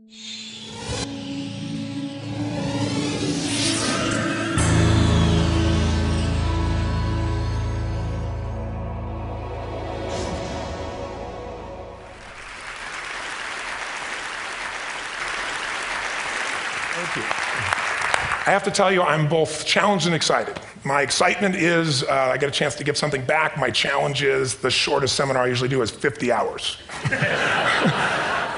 Thank you. I have to tell you, I'm both challenged and excited. My excitement is I get a chance to give something back. My challenge is the shortest seminar I usually do is 50 hours.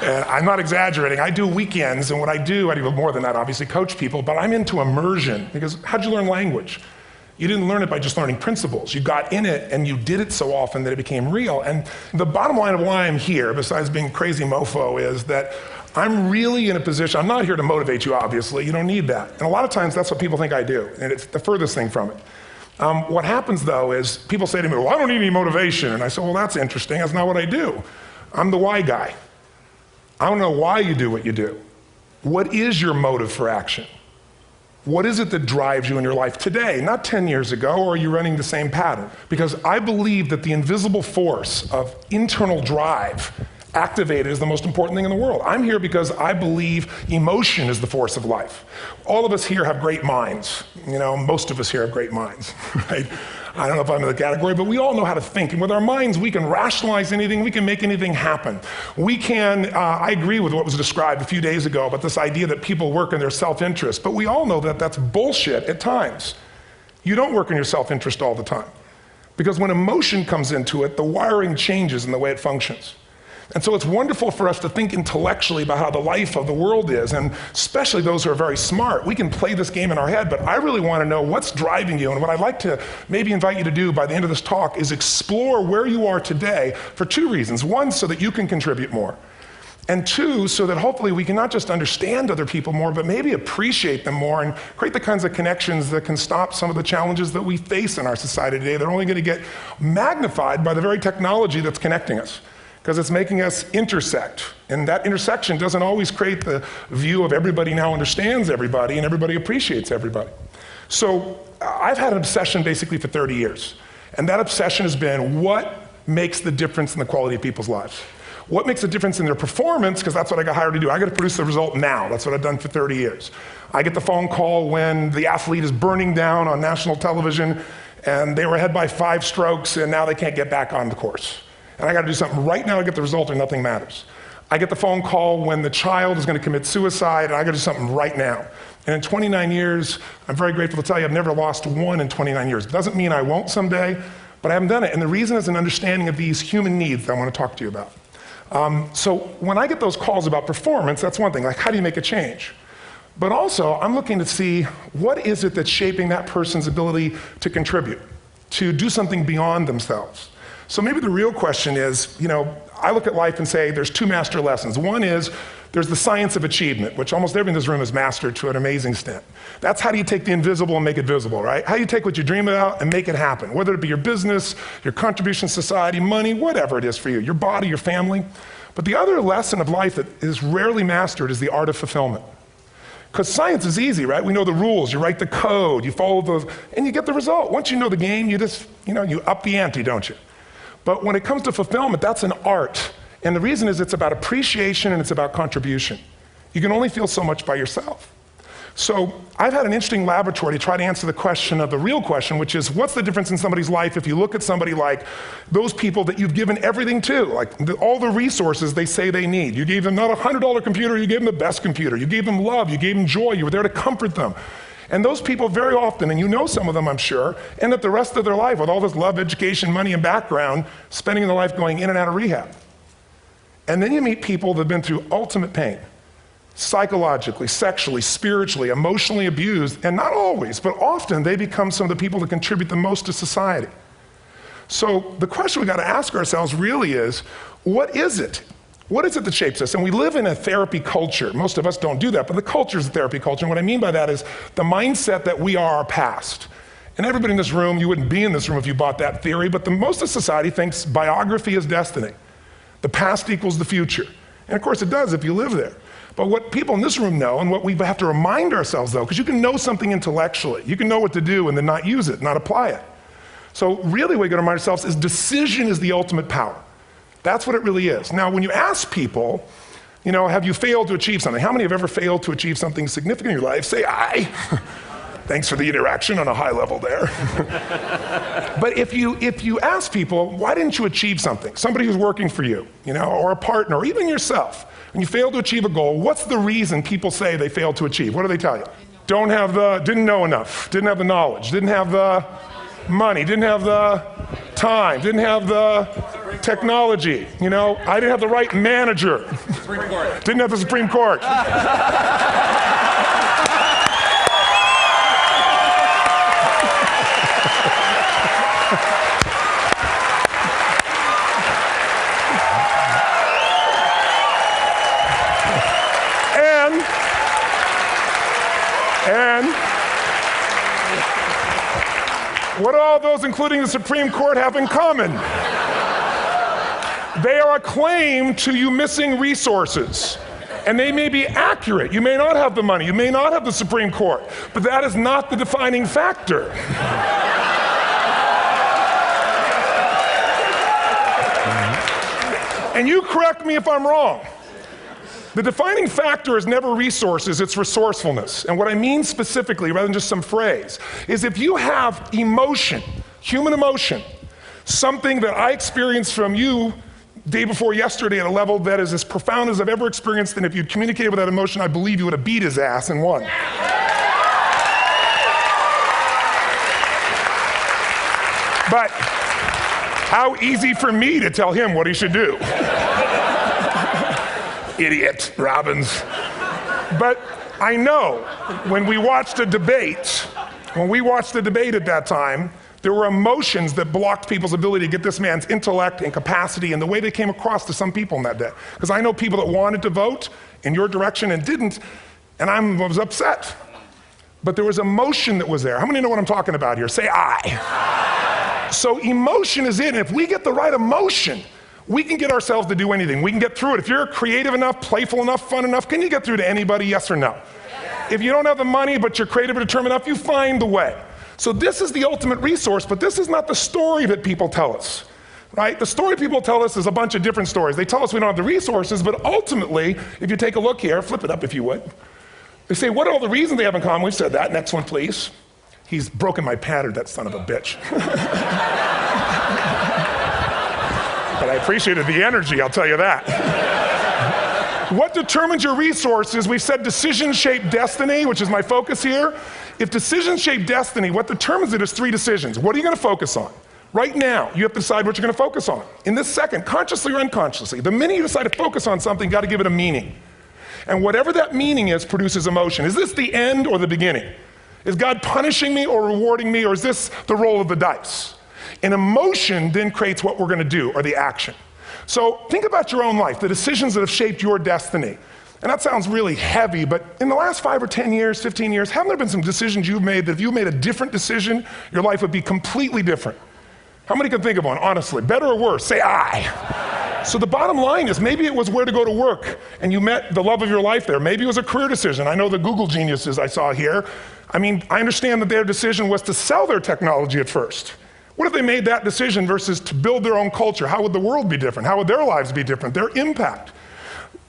And I'm not exaggerating. I do weekends, and what I do more than that, obviously, coach people, but I'm into immersion, because how'd you learn language? You didn't learn it by just learning principles. You got in it, and you did it so often that it became real. And the bottom line of why I'm here, besides being a crazy mofo, is that I'm really in a position, I'm not here to motivate you, obviously. You don't need that. And a lot of times, that's what people think I do, and it's the furthest thing from it. What happens, though, is people say to me, well, I don't need any motivation. And I say, well, that's interesting. That's not what I do. I'm the why guy. I don't know why you do what you do. What is your motive for action? What is it that drives you in your life today, not 10 years ago, or are you running the same pattern? Because I believe that the invisible force of internal drive activated is the most important thing in the world. I'm here because I believe emotion is the force of life. All of us here have great minds. You know, most of us here have great minds, right? I don't know if I'm in the category, but we all know how to think. And with our minds, we can rationalize anything, we can make anything happen. We can, I agree with what was described a few days ago about this idea that people work in their self-interest, but we all know that that's bullshit at times. You don't work in your self-interest all the time. Because when emotion comes into it, the wiring changes in the way it functions. And so it's wonderful for us to think intellectually about how the life of the world is, and especially those who are very smart. We can play this game in our head, but I really want to know what's driving you. And what I'd like to maybe invite you to do by the end of this talk is explore where you are today for two reasons. One, so that you can contribute more. And two, so that hopefully we can not just understand other people more, but maybe appreciate them more and create the kinds of connections that can stop some of the challenges that we face in our society today. They're only going to get magnified by the very technology that's connecting us, because it's making us intersect. And that intersection doesn't always create the view of everybody now understands everybody and everybody appreciates everybody. So I've had an obsession basically for 30 years. And that obsession has been what makes the difference in the quality of people's lives? What makes a difference in their performance? Because that's what I got hired to do. I got to produce the result now. That's what I've done for 30 years. I get the phone call when the athlete is burning down on national television and they were ahead by 5 strokes and now they can't get back on the course. And I got to do something right now to get the result or nothing matters. I get the phone call when the child is going to commit suicide, and I got to do something right now. And in 29 years, I'm very grateful to tell you I've never lost one in 29 years. It doesn't mean I won't someday, but I haven't done it. And the reason is an understanding of these human needs that I want to talk to you about. So when I get those calls about performance, that's one thing, like how do you make a change? But also, I'm looking to see what is it that's shaping that person's ability to contribute, to do something beyond themselves. So maybe the real question is, you know, I look at life and say there's 2 master lessons. One is there's the science of achievement, which almost everyone in this room has mastered to an amazing extent. That's how do you take the invisible and make it visible, right? How do you take what you dream about and make it happen, whether it be your business, your contribution to society, money, whatever it is for you, your body, your family. But the other lesson of life that is rarely mastered is the art of fulfillment. Because science is easy, right? We know the rules, you write the code, you follow those, and you get the result. Once you know the game, you just, you up the ante, don't you? But when it comes to fulfillment, that's an art. And the reason is it's about appreciation and it's about contribution. You can only feel so much by yourself. So I've had an interesting laboratory to try to answer the question of the real question, which is what's the difference in somebody's life if you look at somebody like those people that you've given everything to, like all the resources they say they need. You gave them not a $100 computer, you gave them the best computer. You gave them love, you gave them joy, you were there to comfort them. And those people very often, and you know some of them I'm sure, end up the rest of their life with all this love, education, money, and background, spending their life going in and out of rehab. And then you meet people that have been through ultimate pain, psychologically, sexually, spiritually, emotionally abused, and not always, but often they become some of the people that contribute the most to society. So the question we got to ask ourselves really is, what is it? What is it that shapes us? And we live in a therapy culture. Most of us don't do that, but the culture is a therapy culture. And what I mean by that is the mindset that we are our past. And everybody in this room, you wouldn't be in this room if you bought that theory, but most of society thinks biography is destiny. The past equals the future. And of course it does if you live there. But what people in this room know, and what we have to remind ourselves though, because you can know something intellectually, you can know what to do and then not use it, not apply it. So really what we got to remind ourselves is decision is the ultimate power. That's what it really is. Now, when you ask people, You know, have you failed to achieve something? How many have ever failed to achieve something significant in your life? Say I. Thanks for the interaction on a high level there. But if you ask people, why didn't you achieve something? Somebody who's working for you, you know, or a partner, or even yourself, and you failed to achieve a goal, what's the reason people say they failed to achieve? What do they tell you? Didn't know enough, didn't have the knowledge, didn't have the money, didn't have the time, didn't have the technology, you know, I didn't have the right manager. Didn't have the Supreme Court. And what do all those, including the Supreme Court, have in common? They are a claim to you missing resources. And they may be accurate. You may not have the money. You may not have the Supreme Court. But that is not the defining factor. And you correct me if I'm wrong. The defining factor is never resources, it's resourcefulness. And what I mean specifically, rather than just some phrase, is if you have emotion, human emotion, something that I experienced from you day before yesterday at a level that is as profound as I've ever experienced, and if you'd communicated with that emotion, I believe you would have beat his ass and won. But how easy for me to tell him what he should do. Idiot, Robbins. But I know when we watched a debate, at that time, there were emotions that blocked people's ability to get this man's intellect and capacity and the way they came across to some people in that day. Because I know people that wanted to vote in your direction and didn't, and I was upset. But there was emotion that was there. How many know what I'm talking about here? Say I. So emotion is it. If we get the right emotion, we can get ourselves to do anything. We can get through it. If you're creative enough, playful enough, fun enough, can you get through to anybody, yes or no? If you don't have the money, but you're creative and determined enough, you find the way. So this is the ultimate resource, but this is not the story that people tell us, right? The story people tell us is a bunch of different stories. They tell us we don't have the resources, but ultimately, if you take a look here, flip it up if you would. They say, what are all the reasons they have in common? We've said that. Next one, please. He's broken my pattern, that son of a bitch. But I appreciated the energy, I'll tell you that. What determines your resources? We've said decisions shape destiny, which is my focus here. If decisions shape destiny, what determines it is 3 decisions. What are you going to focus on? Right now, you have to decide what you're going to focus on. In this second, consciously or unconsciously, the minute you decide to focus on something, you've got to give it a meaning. And whatever that meaning is produces emotion. Is this the end or the beginning? Is God punishing me or rewarding me, or is this the roll of the dice? And emotion then creates what we're going to do, or the action. So think about your own life, the decisions that have shaped your destiny. And that sounds really heavy, but in the last 5 or 10 years, 15 years, haven't there been some decisions you've made that if you made a different decision, your life would be completely different? How many can think of one, honestly? Better or worse? Say I. So the bottom line is maybe it was where to go to work and you met the love of your life there. Maybe it was a career decision. I know the Google geniuses I saw here. I mean, I understand that their decision was to sell their technology at first. What if they made that decision versus to build their own culture? How would the world be different? How would their lives be different? Their impact.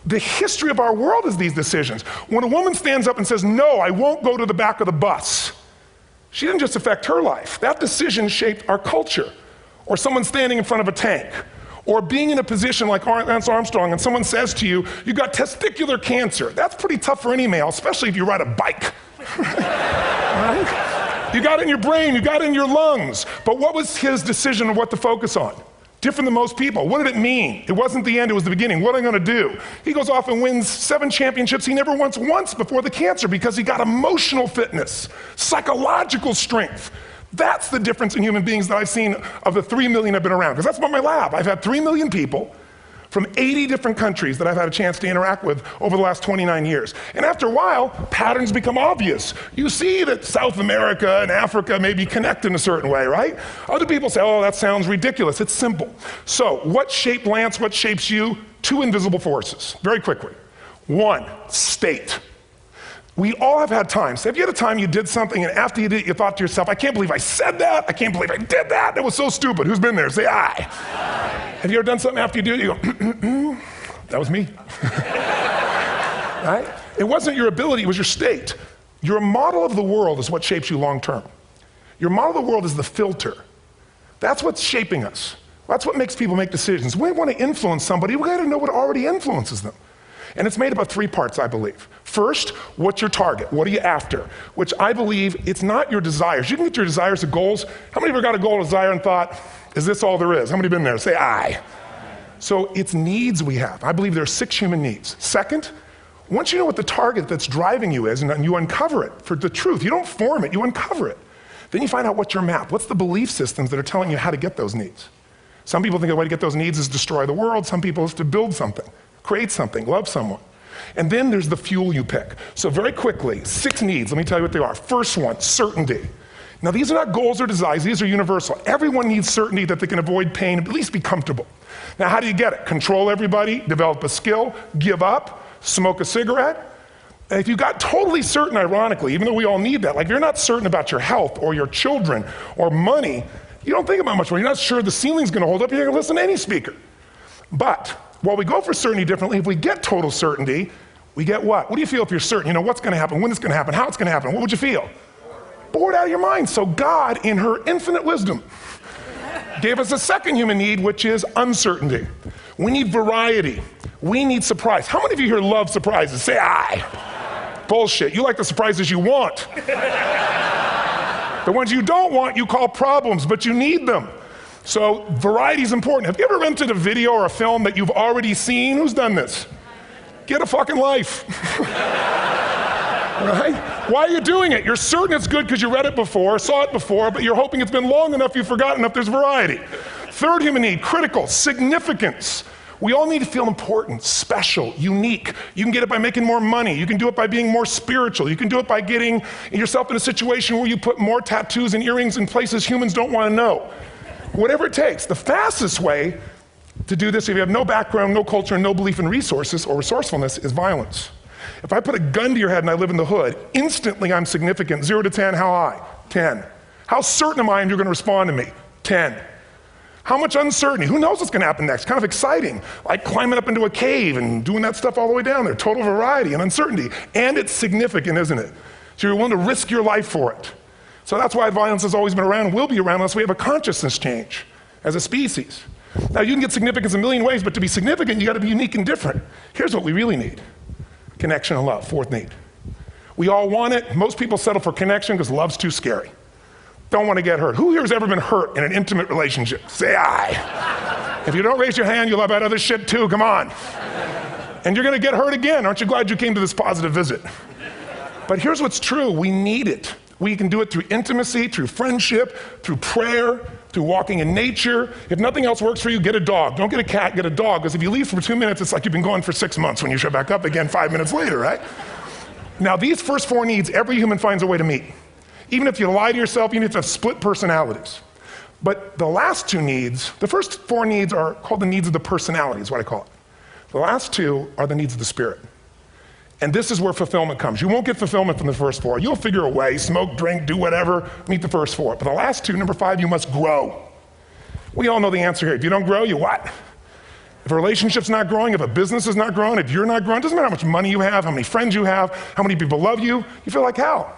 The history of our world is these decisions. When a woman stands up and says, no, I won't go to the back of the bus, she didn't just affect her life. That decision shaped our culture. Or someone standing in front of a tank. Or being in a position like Lance Armstrong and someone says to you, you got testicular cancer. That's pretty tough for any male, especially if you ride a bike. Right? You got it in your brain, you got it in your lungs. But what was his decision of what to focus on? Different than most people. What did it mean? It wasn't the end, it was the beginning. What am I gonna do? He goes off and wins 7 championships he never won once before the cancer because he got emotional fitness, psychological strength. That's the difference in human beings that I've seen of the 3 million I've been around. Because that's what my lab. I've had 3 million people from 80 different countries that I've had a chance to interact with over the last 29 years. And after a while, patterns become obvious. You see that South America and Africa maybe connect in a certain way, right? Other people say, oh, that sounds ridiculous. It's simple. So what shaped Lance? What shapes you? 2 invisible forces, very quickly. 1, state. We all have had times. Have you had a time you did something and after you did it, you thought to yourself, I can't believe I said that. I can't believe I did that. That was so stupid. Who's been there? Say aye. Have you ever done something after you do it, you go, that was me. right? It wasn't your ability, it was your state. Your model of the world is what shapes you long term. Your model of the world is the filter. That's what's shaping us. That's what makes people make decisions. When we want to influence somebody, we gotta know what already influences them. And it's made up of three parts, I believe. First, what's your target? What are you after? Which I believe, it's not your desires. You can get your desires to goals. How many of you got a goal, desire, and thought, is this all there is? How many been there? Say aye. So it's needs we have. I believe there are 6 human needs. Second, once you know what the target that's driving you is, and you uncover it for the truth, you don't form it, you uncover it. Then you find out what's your map. What's the belief systems that are telling you how to get those needs? Some people think the way to get those needs is destroy the world. Some people is to build something, create something, love someone. And then there's the fuel you pick. So very quickly, 6 needs, let me tell you what they are. First one, certainty. Now these are not goals or desires, these are universal. Everyone needs certainty that they can avoid pain, at least be comfortable. Now how do you get it? Control everybody, develop a skill, give up, smoke a cigarette. And if you got totally certain, ironically, even though we all need that, like if you're not certain about your health or your children or money, you don't think about much more. You're not sure the ceiling's gonna hold up, you're gonna listen to any speaker. But while we go for certainty differently, if we get total certainty, we get what? What do you feel if you're certain? You know what's gonna happen, when it's gonna happen, how it's gonna happen, what would you feel? Bored out of your mind. So God, in her infinite wisdom, gave us a second human need, which is uncertainty. We need variety. We need surprise. How many of you here love surprises? Say aye. Bullshit. You like the surprises you want. The ones you don't want, you call problems, but you need them. So variety is important. Have you ever rented a video or a film that you've already seen? Who's done this? Get a fucking life. Right? Why are you doing it? You're certain it's good because you read it before, saw it before, but you're hoping it's been long enough you've forgotten enough there's variety. Third human need, critical, significance. We all need to feel important, special, unique. You can get it by making more money. You can do it by being more spiritual. You can do it by getting yourself in a situation where you put more tattoos and earrings in places humans don't want to know. Whatever it takes. The fastest way to do this, if you have no background, no culture, and no belief in resources or resourcefulness, is violence. If I put a gun to your head and I live in the hood, instantly I'm significant. 0 to 10, how high? 10. How certain am I you're going to respond to me? 10. How much uncertainty? Who knows what's going to happen next? Kind of exciting, like climbing up into a cave and doing that stuff all the way down there. Total variety and uncertainty. And it's significant, isn't it? So you're willing to risk your life for it. So that's why violence has always been around and will be around unless we have a consciousness change as a species. Now you can get significance a million ways, but to be significant, you got to be unique and different. Here's what we really need. Connection and love, fourth need. We all want it. Most people settle for connection because love's too scary. Don't want to get hurt. Who here has ever been hurt in an intimate relationship? Say aye. If you don't raise your hand, you'll have had other shit too, come on. And you're going to get hurt again. Aren't you glad you came to this positive visit? But here's what's true, we need it. We can do it through intimacy, through friendship, through prayer, through walking in nature. If nothing else works for you, get a dog. Don't get a cat, get a dog, because if you leave for 2 minutes, it's like you've been gone for 6 months when you show back up again 5 minutes later, right? Now these first 4 needs, every human finds a way to meet. Even if you lie to yourself, you need to have split personalities. But the last 2 needs, the first 4 needs are called the needs of the personality, is what I call it. The last 2 are the needs of the spirit. And this is where fulfillment comes. You won't get fulfillment from the first 4. You'll figure a way, smoke, drink, do whatever, meet the first 4. But the last 2, number 5, you must grow. We all know the answer here. If you don't grow, you what? If a relationship's not growing, if a business is not growing, if you're not growing, it doesn't matter how much money you have, how many friends you have, how many people love you, you feel like hell.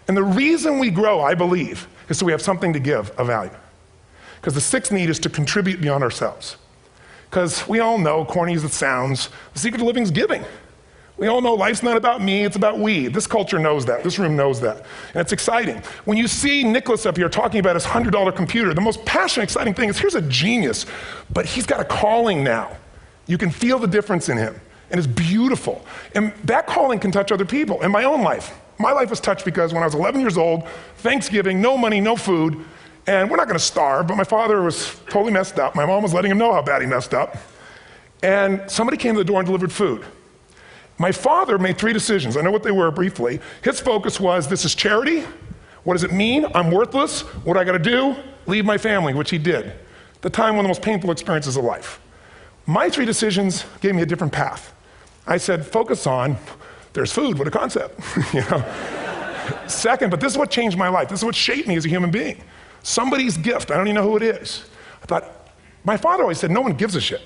And the reason we grow, I believe, is so we have something to give of value. Because the 6th need is to contribute beyond ourselves. Because we all know, corny as it sounds, the secret of living is giving. We all know life's not about me, it's about we. This culture knows that, this room knows that. And it's exciting. When you see Nicholas up here talking about his $100 computer, the most passionate, exciting thing is here's a genius, but he's got a calling now. You can feel the difference in him, and it's beautiful. And that calling can touch other people. In my own life, my life was touched because when I was 11 years old, Thanksgiving, no money, no food, and we're not gonna starve, but my father was totally messed up. My mom was letting him know how bad he messed up. And somebody came to the door and delivered food. My father made 3 decisions. I know what they were briefly. His focus was, this is charity. What does it mean? I'm worthless. What do I gotta do? Leave my family, which he did. The time, one of the most painful experiences of life. My 3 decisions gave me a different path. I said, focus on, there's food, what a concept, you know? Second, but this is what changed my life. This is what shaped me as a human being. Somebody's gift, I don't even know who it is. I thought, my father always said, no one gives a shit.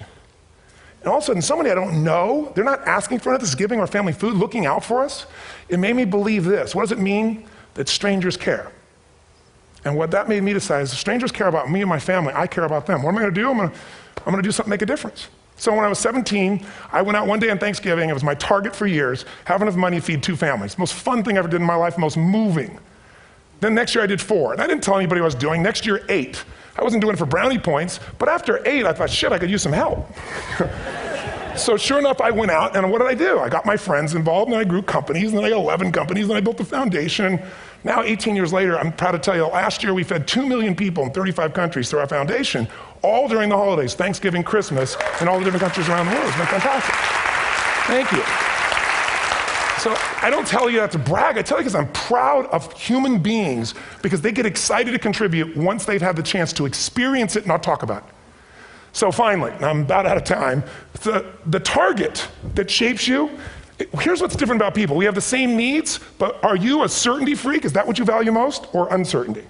And all of a sudden, somebody I don't know, they're not asking for it, this is giving our family food, looking out for us. It made me believe this. What does it mean? That strangers care. And what that made me decide is if strangers care about me and my family, I care about them. What am I gonna do? I'm gonna do something to make a difference. So when I was 17, I went out one day on Thanksgiving. It was my target for years, have enough money to feed 2 families. Most fun thing I ever did in my life, most moving. Then next year I did 4, and I didn't tell anybody what I was doing. Next year, 8. I wasn't doing it for brownie points, but after 8, I thought, shit, I could use some help. So sure enough, I went out, and what did I do? I got my friends involved, and I grew companies, and then I got 11 companies, and I built the foundation. Now, 18 years later, I'm proud to tell you, last year we fed 2 million people in 35 countries through our foundation, all during the holidays, Thanksgiving, Christmas, in all the different countries around the world. It's been fantastic. Thank you. So I don't tell you that to brag, I tell you because I'm proud of human beings because they get excited to contribute once they've had the chance to experience it, not talk about it. So finally, I'm about out of time, the target that shapes you, here's what's different about people. We have the same needs, but are you a certainty freak? Is that what you value most, or uncertainty?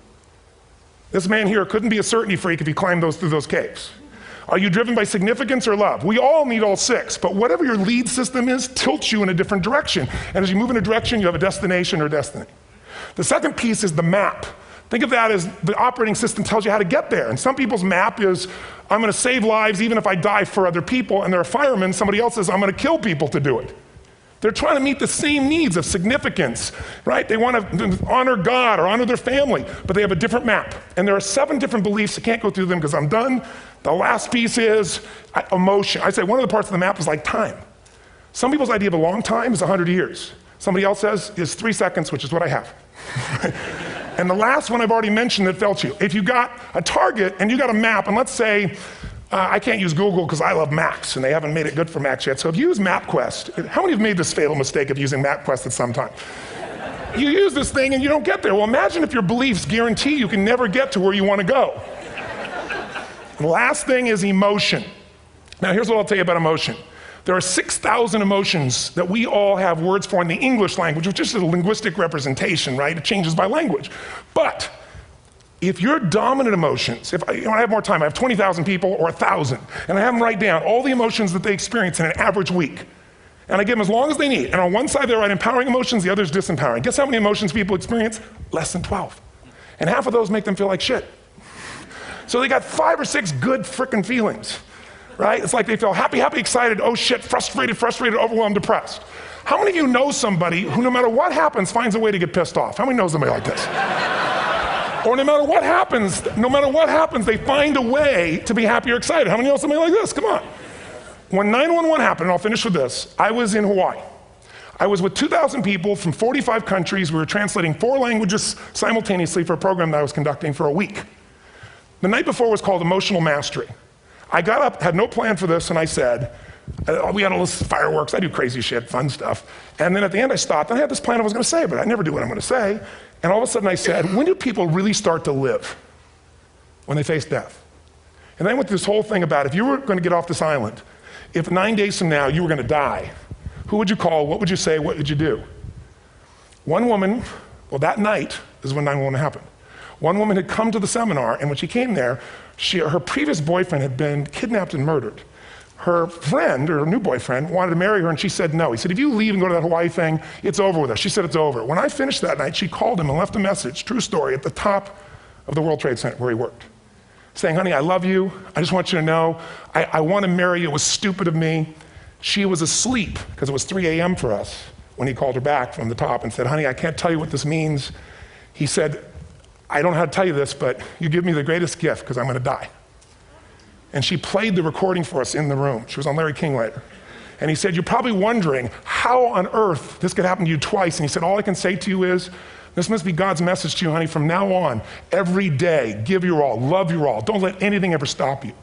This man here couldn't be a certainty freak if he climbed through those caves. Are you driven by significance or love? We all need all 6, but whatever your lead system is tilts you in a different direction. And as you move in a direction, you have a destination or destiny. The second piece is the map. Think of that as the operating system tells you how to get there. And some people's map is, I'm gonna save lives even if I die for other people, and they're a fireman. Somebody else says, I'm gonna kill people to do it. They're trying to meet the same needs of significance, right? They want to honor God or honor their family, but they have a different map. And there are 7 different beliefs. I can't go through them because I'm done. The last piece is emotion. I say one of the parts of the map is like time. Some people's idea of a long time is 100 years. Somebody else says is 3 seconds, which is what I have. And the last one I've already mentioned that felt you. If you got a target and you got a map, and let's say, I can't use Google because I love maps and they haven't made it good for Macs yet. So if you use MapQuest, how many have made this fatal mistake of using MapQuest at some time? You use this thing and you don't get there. Well, imagine if your beliefs guarantee you can never get to where you want to go. The last thing is emotion. Now here's what I'll tell you about emotion. There are 6,000 emotions that we all have words for in the English language, which is a linguistic representation, right? It changes by language. But if your dominant emotions, when I have more time, I have 20,000 people or 1,000, and I have them write down all the emotions that they experience in an average week. And I give them as long as they need. And on one side they write empowering emotions, the other is disempowering. Guess how many emotions people experience? Less than 12. And half of those make them feel like shit. So they got 5 or 6 good frickin' feelings, right? It's like they feel happy, happy, excited, oh shit, frustrated, overwhelmed, depressed. How many of you know somebody who no matter what happens finds a way to get pissed off? How many know somebody like this? Or no matter what happens, they find a way to be happy or excited. How many know somebody like this? Come on. When 9/11 happened, and I'll finish with this, I was in Hawaii. I was with 2,000 people from 45 countries. We were translating 4 languages simultaneously for a program that I was conducting for a week. The night before was called Emotional Mastery. I got up, had no plan for this, and I said, we had a list of fireworks, I do crazy shit, fun stuff. And then at the end I stopped, and I had this plan I was gonna say, but I never do what I'm gonna say. And all of a sudden I said, when do people really start to live? When they face death. And then I went through this whole thing about if you were gonna get off this island, if 9 days from now you were gonna die, who would you call, what would you say, what would you do? One woman, well that night is when 9/11 happened. One woman had come to the seminar, and when she came there, her previous boyfriend had been kidnapped and murdered. Her friend, or her new boyfriend, wanted to marry her, and she said no. He said, if you leave and go to that Hawaii thing, it's over with us. She said it's over. When I finished that night, she called him and left a message, true story, at the top of the World Trade Center where he worked, saying, honey, I love you. I just want you to know, I want to marry you. It was stupid of me. She was asleep, because it was 3 a.m. for us, when he called her back from the top and said, honey, I can't tell you what this means. He said, I don't know how to tell you this, but you give me the greatest gift because I'm going to die. And she played the recording for us in the room. She was on Larry King later. And he said, you're probably wondering how on earth this could happen to you twice. And he said, all I can say to you is, this must be God's message to you, honey. From now on, every day, give your all, love your all. Don't let anything ever stop you.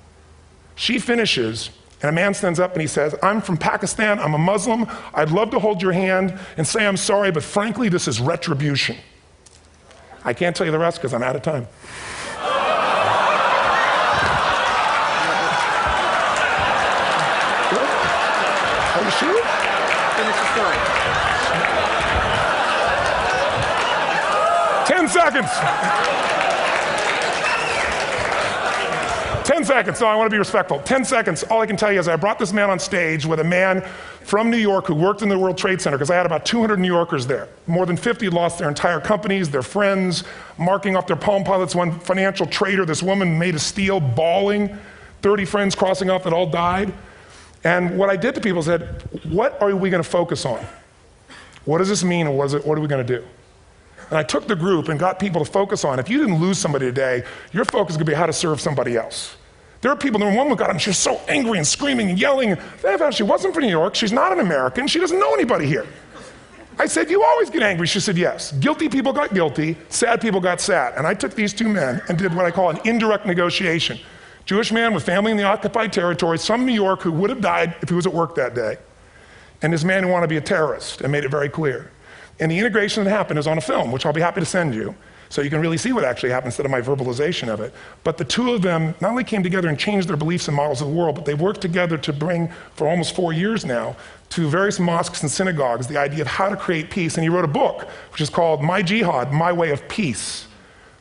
She finishes, and a man stands up and he says, I'm from Pakistan, I'm a Muslim. I'd love to hold your hand and say I'm sorry, but frankly, this is retribution. I can't tell you the rest because I'm out of time. Are you sure? Finish the story. 10 seconds. 10 seconds. No, I want to be respectful. 10 seconds. All I can tell you is I brought this man on stage with a man from New York who worked in the World Trade Center, because I had about 200 New Yorkers there. More than 50 had lost their entire companies, their friends, marking off their Palm Pilots. One financial trader, this woman made of steel, bawling, 30 friends crossing off that all died. And what I did to people said, what are we going to focus on? What does this mean, and what are we going to do? And I took the group and got people to focus on, if you didn't lose somebody today, your focus is going to be how to serve somebody else. There are people, the woman got up, she was so angry and screaming and yelling. And she wasn't from New York, she's not an American, she doesn't know anybody here. I said, you always get angry. She said, yes. Guilty people got guilty, sad people got sad. And I took these two men and did what I call an indirect negotiation. Jewish man with family in the occupied territory, from New York, who would have died if he was at work that day. And this man who wanted to be a terrorist, and made it very clear. And the integration that happened is on a film, which I'll be happy to send you, so you can really see what actually happened instead of my verbalization of it. But the two of them not only came together and changed their beliefs and models of the world, but they worked together to bring, for almost 4 years now, to various mosques and synagogues, the idea of how to create peace. And he wrote a book, which is called My Jihad, My Way of Peace.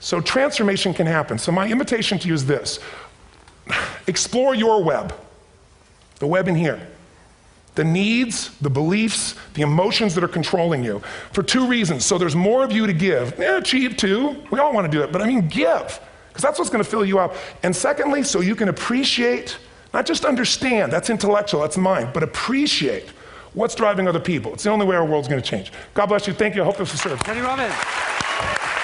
So transformation can happen. So my invitation to you is this. Explore your web, the web in here. The needs, the beliefs, the emotions that are controlling you, for two reasons. So there's more of you to give. Achieve too, we all want to do it, but I mean give, because that's what's going to fill you up. And secondly, so you can appreciate, not just understand, that's intellectual, that's mind, but appreciate what's driving other people. It's the only way our world's going to change. God bless you, thank you, I hope this will serve. Энтони Роббинс.